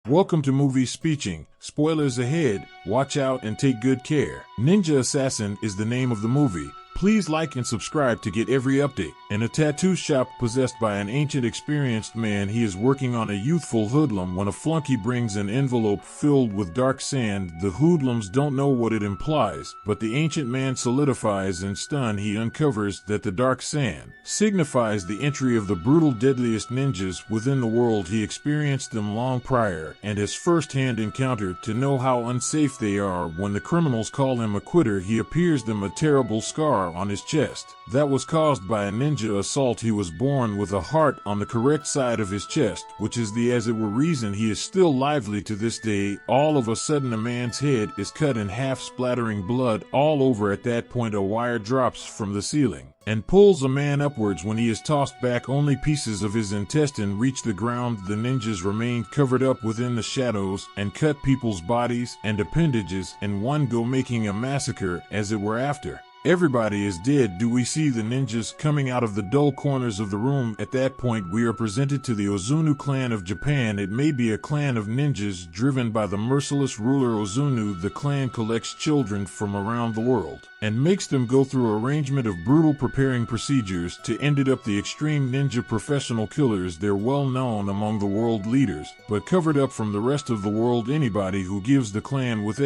Welcome to Movie Speeching. Spoilers ahead, watch out and take good care. Ninja Assassin is the name of the movie. Please like and subscribe to get every update. In a tattoo shop possessed by an ancient experienced man, he is working on a youthful hoodlum when a flunky brings an envelope filled with dark sand. The hoodlums don't know what it implies, but the ancient man solidifies and stunned he uncovers that the dark sand signifies the entry of the brutal deadliest ninjas within the world. He experienced them long prior and has first-hand encounter to know how unsafe they are. When the criminals call him a quitter, he appears them a terrible scar on his chest that was caused by a ninja assault. He was born with a heart on the correct side of his chest, which is the as it were reason he is still lively to this day. All of a sudden a man's head is cut in half, splattering blood all over. At that point a wire drops from the ceiling and pulls a man upwards. When he is tossed back, only pieces of his intestine reach the ground. The ninjas remained covered up within the shadows and cut people's bodies and appendages in one go, making a massacre as it were. After everybody is dead, do we see the ninjas coming out of the dull corners of the room. At that point we are presented to the Ozunu clan of Japan. It may be a clan of ninjas driven by the merciless ruler Ozunu. The clan collects children from around the world and makes them go through arrangement of brutal preparing procedures to end it up. The extreme ninja professional killers, they're well known among the world leaders, but covered up from the rest of the world. Anybody who gives the clan with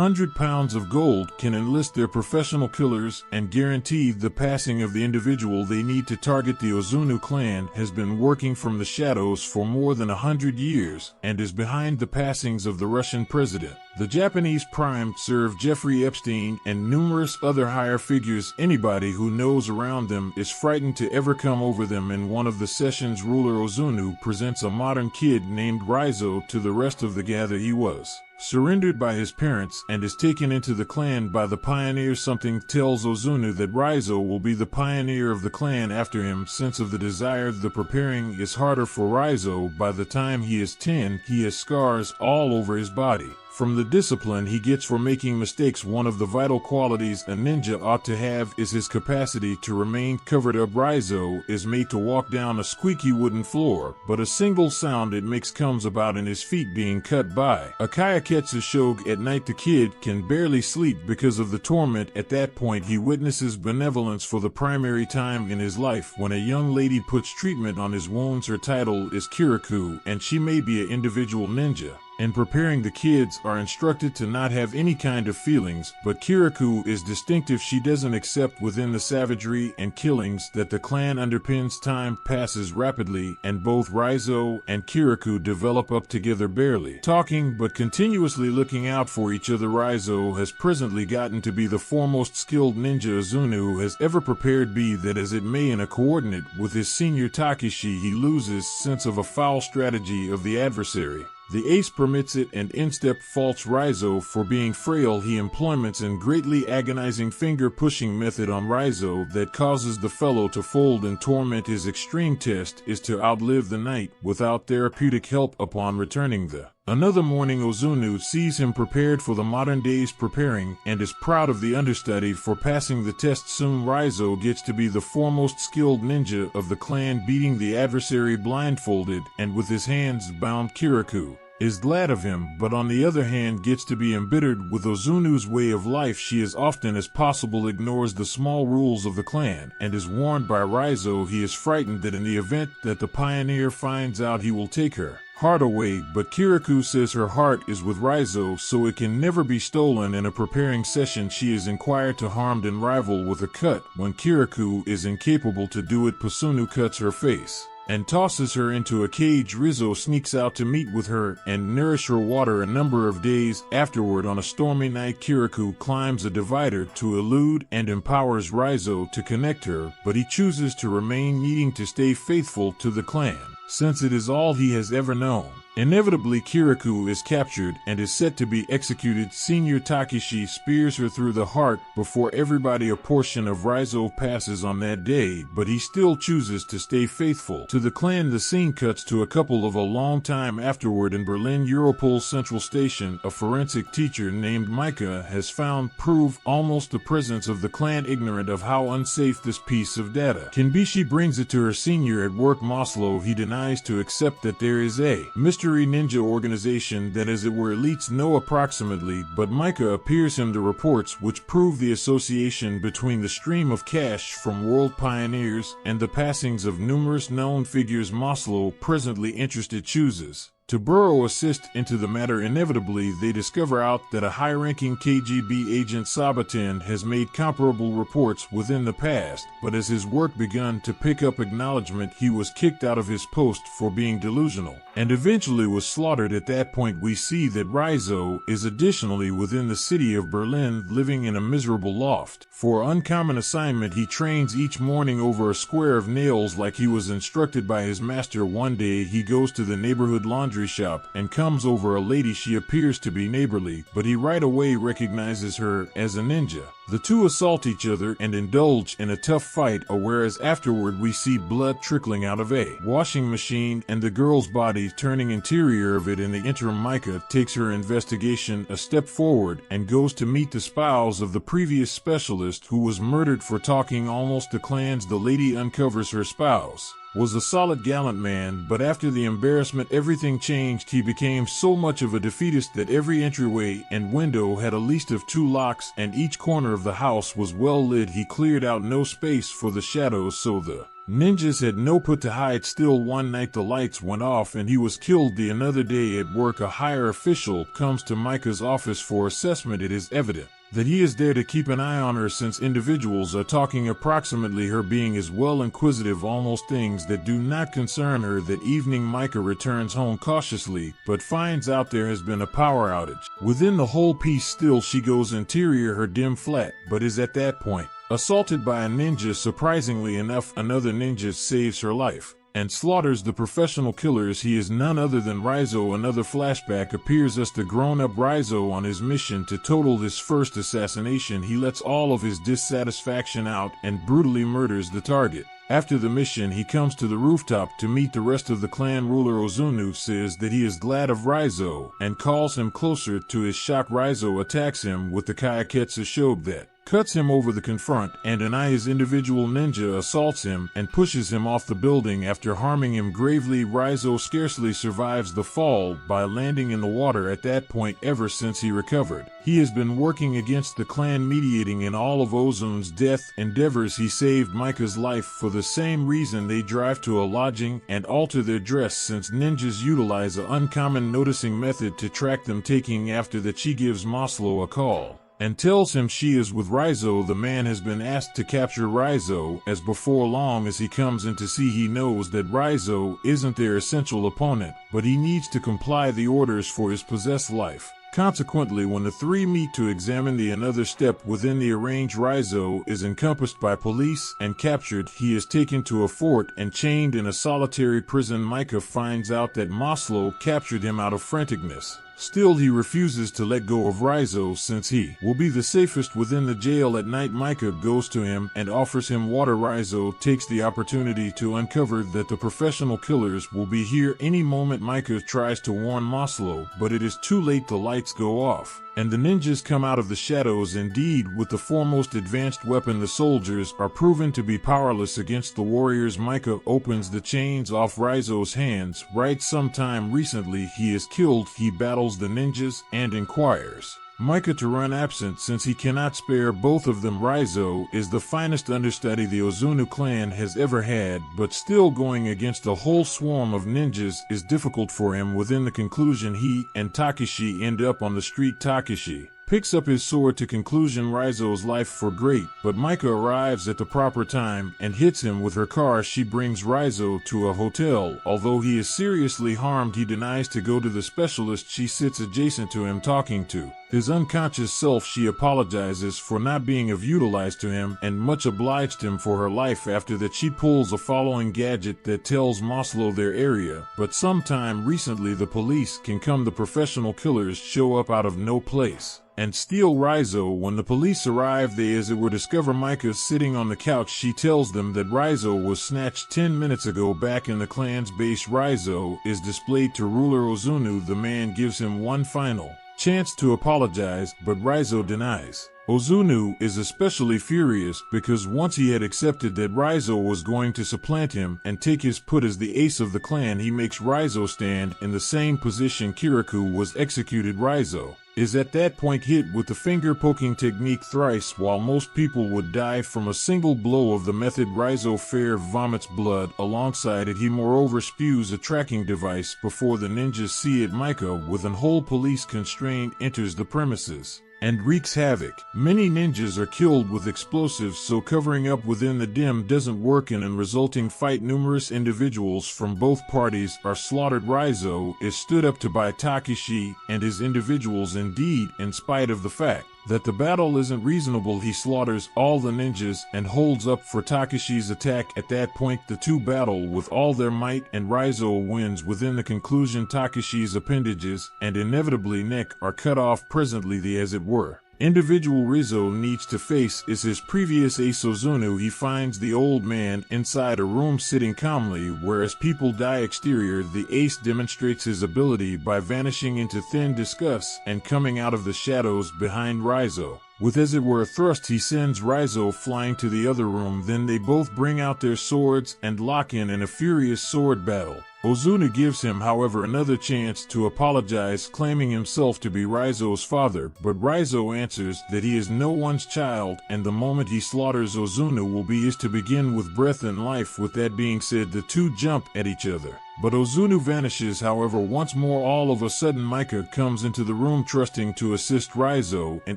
£100 of gold can enlist their professional killers and guarantee the passing of the individual they need to target. The Ozunu clan has been working from the shadows for more than 100 years and is behind the passings of the Russian president, the Japanese Prime Minister Jeffrey Epstein, and numerous other higher figures. Anybody who knows around them is frightened to ever come over them. In one of the sessions, ruler Ozunu presents a modern kid named Raizo to the rest of the gather. He was surrendered by his parents and is taken into the clan by the pioneer. Something tells Ozunu that Raizo will be the pioneer of the clan after him. Sense of the desire, the preparing is harder for Raizo. By the time he is 10, he has scars all over his body from the discipline he gets for making mistakes. One of the vital qualities a ninja ought to have is his capacity to remain covered up. Raizo is made to walk down a squeaky wooden floor, but a single sound it makes comes about in his feet being cut by a Kayaketsu Shogue. At night the kid can barely sleep because of the torment. At that point he witnesses benevolence for the primary time in his life when a young lady puts treatment on his wounds. Her title is Kirikou, and she may be an individual ninja. In preparing, the kids are instructed to not have any kind of feelings, but Kirikou is distinctive. She doesn't accept within the savagery and killings that the clan underpins. Time passes rapidly, and both Raizo and Kirikou develop up together, barely talking but continuously looking out for each other. Raizo has presently gotten to be the foremost skilled ninja Ozunu has ever prepared. Be that as it may, in a coordinate with his senior Takeshi, he loses sense of a foul strategy of the adversary. The ace permits it, and instep faults Raizo for being frail. He employments an greatly agonizing finger-pushing method on Raizo that causes the fellow to fold and torment. His extreme test is to outlive the night without therapeutic help. Upon returning another morning, Ozunu sees him prepared for the modern day's preparing and is proud of the understudy for passing the test. Soon Raizo gets to be the foremost skilled ninja of the clan, beating the adversary blindfolded and with his hands bound. Kirikou is glad of him, but on the other hand gets to be embittered with Ozunu's way of life. She as often as possible ignores the small rules of the clan and is warned by Raizo. He is frightened that in the event that the pioneer finds out, he will take her heart away, but Kirikou says her heart is with Raizo, so it can never be stolen. In a preparing session she is inquired to harmed and rival with a cut. When Kirikou is incapable to do it, Pasunu cuts her face and tosses her into a cage. Rizzo sneaks out to meet with her and nourish her water. A number of days afterward, on a stormy night, Kirikou climbs a divider to elude and empowers Rizzo to connect her, but he chooses to remain, needing to stay faithful to the clan since it is all he has ever known. Inevitably, Kirikou is captured and is set to be executed. Senior Takeshi spears her through the heart before everybody. A portion of Raizo passes on that day, but he still chooses to stay faithful to the clan. The scene cuts to a couple of a long time afterward in Berlin Europol Central Station. A forensic teacher named Micah has found proof almost the presence of the clan. Ignorant of how unsafe this piece of data can be, she brings it to her senior at work Maslow. He denies to accept that there is a Mr. elementary ninja organization that as it were elites know approximately, but Micah appears him the reports which prove the association between the stream of cash from world pioneers and the passings of numerous known figures Maslow, presently interested, chooses to burrow assist into the matter. Inevitably, they discover out that a high-ranking KGB agent Sabatin has made comparable reports within the past, but as his work begun to pick up acknowledgement, he was kicked out of his post for being delusional, and eventually was slaughtered. At that point, we see that Rizzo is additionally within the city of Berlin, living in a miserable loft. For uncommon assignment, he trains each morning over a square of nails like he was instructed by his master. One day, he goes to the neighborhood laundry shop and comes over a lady. She appears to be neighborly, but he right away recognizes her as a ninja. The two assault each other and indulge in a tough fight, whereas afterward we see blood trickling out of a washing machine and the girl's body turning interior of it. In the interim, Micah takes her investigation a step forward and goes to meet the spouse of the previous specialist who was murdered for talking almost to clans. The lady uncovers her spouse was a solid gallant man, but after the embarrassment everything changed. He became so much of a defeatist that every entryway and window had a least of 2 locks, and each corner of the house was well lit. He cleared out no space for the shadows, so the ninjas had no put to hide. Still, one night the lights went off and he was killed. The another day at work, a higher official comes to Micah's office for assessment. It is evident that he is there to keep an eye on her, since individuals are talking approximately her being as well inquisitive, almost things that do not concern her. That evening Micah returns home cautiously, but finds out there has been a power outage within the whole piece. Still, she goes interior her dim flat, but is at that point assaulted by a ninja. Surprisingly enough, another ninja saves her life and slaughters the professional killers. He is none other than Rizzo. Another flashback appears as the grown-up Rizzo on his mission to total this first assassination. He lets all of his dissatisfaction out and brutally murders the target. After the mission, he comes to the rooftop to meet the rest of the clan. Ruler Ozunu says that he is glad of Rizzo and calls him closer. To his shock, Rizzo attacks him with the Kayaketsu Shobe that cuts him over the confront, and his individual ninja assaults him and pushes him off the building after harming him gravely. Rizzo scarcely survives the fall by landing in the water. At that point, ever since he recovered, he has been working against the clan, mediating in all of Ozunu's death endeavors. He saved Micah's life for the same reason. They drive to a lodging and alter their dress, since ninjas utilize an uncommon noticing method to track them. Taking after that, she gives Maslow a call and tells him she is with Rizzo. The man has been asked to capture Rizzo, as before long as he comes in to see, he knows that Rizzo isn't their essential opponent, but he needs to comply the orders for his possessed life. Consequently, when the three meet to examine the another step within the arranged, Rizzo is encompassed by police and captured. He is taken to a fort and chained in a solitary prison. Micah finds out that Maslow captured him out of franticness. Still, he refuses to let go of Rizzo since he will be the safest within the jail. At night, Micah goes to him and offers him water. Rizzo takes the opportunity to uncover that the professional killers will be here any moment. Micah tries to warn Maslow, but it is too late. The lights go off and the ninjas come out of the shadows. Indeed, with the foremost advanced weapon, the soldiers are proven to be powerless against the warriors. Micah opens the chains off Rizzo's hands. Right sometime recently he is killed. He battles the ninjas and inquires Micah to run absent since he cannot spare both of them. Rizzo is the finest understudy the Ozunu clan has ever had, but still going against a whole swarm of ninjas is difficult for him. Within the conclusion, he and Takeshi end up on the street. Takeshi picks up his sword to conclusion Rizzo's life for great, but Micah arrives at the proper time and hits him with her car. She brings Rizzo to a hotel. Although he is seriously harmed, he denies to go to the specialist. She sits adjacent to him talking to his unconscious self. She apologizes for not being of utilized to him and much obliged him for her life. After that, she pulls a following gadget that tells Maslow their area, but sometime recently the police can come. The professional killers show up out of no place and steal Rizzo. When the police arrive, they as it were discover Micah sitting on the couch. She tells them that Rizzo was snatched 10 minutes ago back in the clan's base. Rizzo is displayed to ruler Ozunu. The man gives him one final chance to apologize, but Rizzo denies. Ozunu is especially furious because once he had accepted that Raizo was going to supplant him and take his put as the ace of the clan, he makes Raizo stand in the same position Kirikou was executed. Raizo is at that point hit with the finger-poking technique thrice. While most people would die from a single blow of the method, Raizo fair vomits blood. Alongside it, he moreover spews a tracking device. Before the ninjas see it, Micah, with an whole police constraint, enters the premises and wreaks havoc. Many ninjas are killed with explosives, so covering up within the dim doesn't work. In a resulting fight, numerous individuals from both parties are slaughtered. Raizo is stood up to by Takeshi and his individuals. Indeed, in spite of the fact that the battle isn't reasonable, he slaughters all the ninjas and holds up for Takeshi's attack. At that point, the two battle with all their might and Raizo wins. Within the conclusion, Takeshi's appendages and inevitably neck are cut off. Presently, the as it were individual Rizzo needs to face is his previous ace Ozunu. He finds the old man inside a room sitting calmly, whereas people die. Exterior, the ace demonstrates his ability by vanishing into thin disgust and coming out of the shadows behind Rizzo. With as it were a thrust, he sends Raizo flying to the other room. Then they both bring out their swords and lock in a furious sword battle. Ozuna gives him, however, another chance to apologize, claiming himself to be Raizo's father, but Raizo answers that he is no one's child, and the moment he slaughters Ozuna will be his to begin with breath and life. With that being said, the two jump at each other, but Ozunu vanishes. However, once more, all of a sudden, Micah comes into the room trusting to assist Raizo. In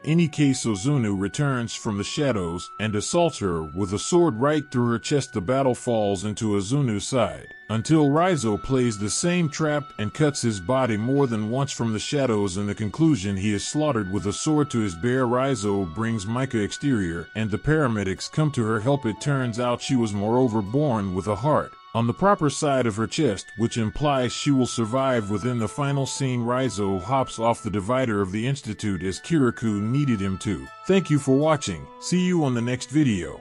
any case, Ozunu returns from the shadows and assaults her with a sword right through her chest. The battle falls into Ozunu's side until Raizo plays the same trap and cuts his body more than once from the shadows. In the conclusion, he is slaughtered with a sword to his bare. Raizo brings Micah exterior and the paramedics come to her help. It turns out she was moreover born with a heart on the proper side of her chest, which implies she will survive. Within the final scene, Raizo hops off the divider of the institute as Kirikou needed him to. Thank you for watching. See you on the next video.